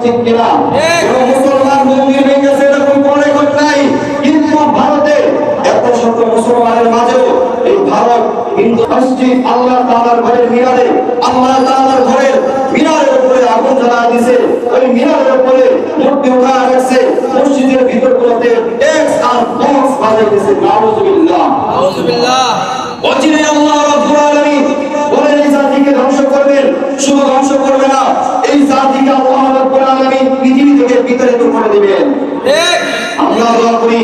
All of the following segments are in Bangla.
ঠিক কিনা? মুসলমান মন্দির ভেঙে গেছে এরকম কোনো রেকর্ড নাই, কিন্তু ভারতে এত শত মুসলমানের মাঝেও এই ভারত হিন্দু মসজিদ আল্লাহ তাআলার ঘরের মিনারে, আল্লাহ তাআলার ঘরের মিনারের উপরে আগুন জ্বালা দিয়েছে, ওই মিনারের উপরে মূর্তি উঠা রাখছে, মসজিদের ভিতরগুলোতে ট্যাক্স আর বক্স বাজাইতেছে। নাউযুবিল্লাহ নাউযুবিল্লাহ। অচিরে আল্লাহ রাব্বুল আলামিন বলেন এই জাতিকে ধ্বংস করবেন, শুধু ধ্বংস করবে না, এই জাতিকে আল্লাহ রাব্বুল আলামিন পৃথিবী থেকে বিতাড়িত করে দিবেন। ঠিক। আমরা দোয়া করি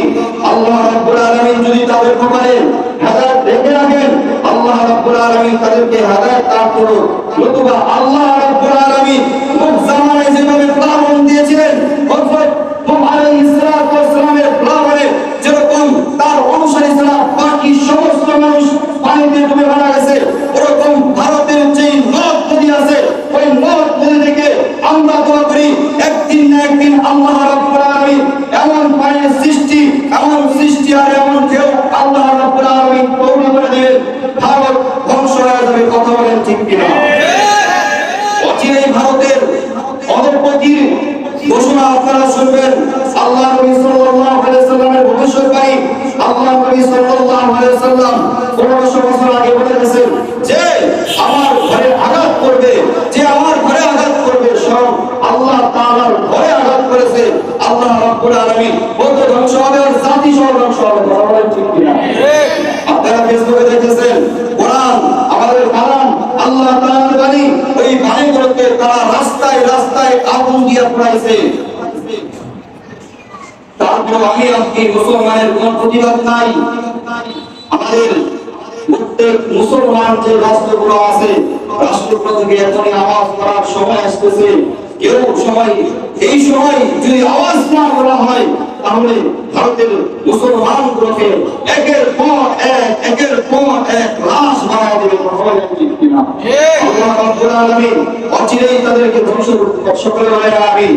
আল্লাহ রাব্বুল আলামিন যদি তাদের কপালে হেদায়েত রেখে রাখেন, আল্লাহ রাব্বুল আলামিন তাদেরকে হেদায়েত দান করুন, নতুবা আল্লাহ রাব্বুল আলামিন কোন জামানায় যেভাবে প্লাবন দিয়েছিলেন, হযরত নূহ আলাইহিস সালাতু ওয়াস সালামের প্লাবনে যেরকম তার অনুসারী ছাড়া বাকি সমস্ত মানুষ পানিতে ডুবে মারা গেছে, ওরকম ভারতের যে নদ নদী আছে ওই নদ নদী থেকে আমরা দোয়া করি একদিন না একদিন আল্লাহ রাব্বুল আলামিন এমন পানির সৃষ্টি, এমন সৃষ্টি আর এমন ঢেউ আল্লাহ রাব্বুল আলামিন তৌবা করে দিবেন, ভারত ধ্বংস হয়ে যাবে। কথা বলেন ঠিক কিনা? অচিরেই ভারতের অধঃপতির ঘোষণা আপনারা শুনবেন। আল্লাহ নবী সাল্লাল্লাহু আলাইহি সাল্লামের ভবিষ্যৎবাণী, আল্লাহ নবী সাল্লাল্লাহু আলাইহি সাল্লাম 1500 বছর আগে বলে গেছেন যে আমার ঘরে আঘাত করবে, যে আমার ঘরে আঘাত করবে সব আল্লাহ তাআলার ঘরে আঘাত করেছে। আল্লাহ রাব্বুল আলামিন বলতে ধ্বংস হবে আর জাতি সহ ধ্বংস হবে। কথা বলেন ঠিক কিনা? ঠিক। আপনারা ফেসবুকে দেখেছেন কোরআন আমাদের কালাম, আল্লাহ তাআলার বাণী, ওই বাণীগুলোকে তারা রাস্তায় রাস্তায় আগুন দিয়ে পুড়াইছে। তারপর আমি আজকে মুসলমানের কোন প্রতিবাদ নাই। আমাদের প্রত্যেক মুসলমান যে রাষ্ট্রগুলো আছে, রাষ্ট্রগুলো থেকে এখনই আওয়াজ করার সময় আসতেছে। কেউ সময় এই সময় যদি আওয়াজ না করা হয় তাহলে ভারতের মুসলমানগুলোকে একের পর এক লাশ বানায় দেবে। আল্লাহ রাব্বুল আলামিন অচিরেই তাদেরকে ধ্বংস করতে সকলে বলে আমিন।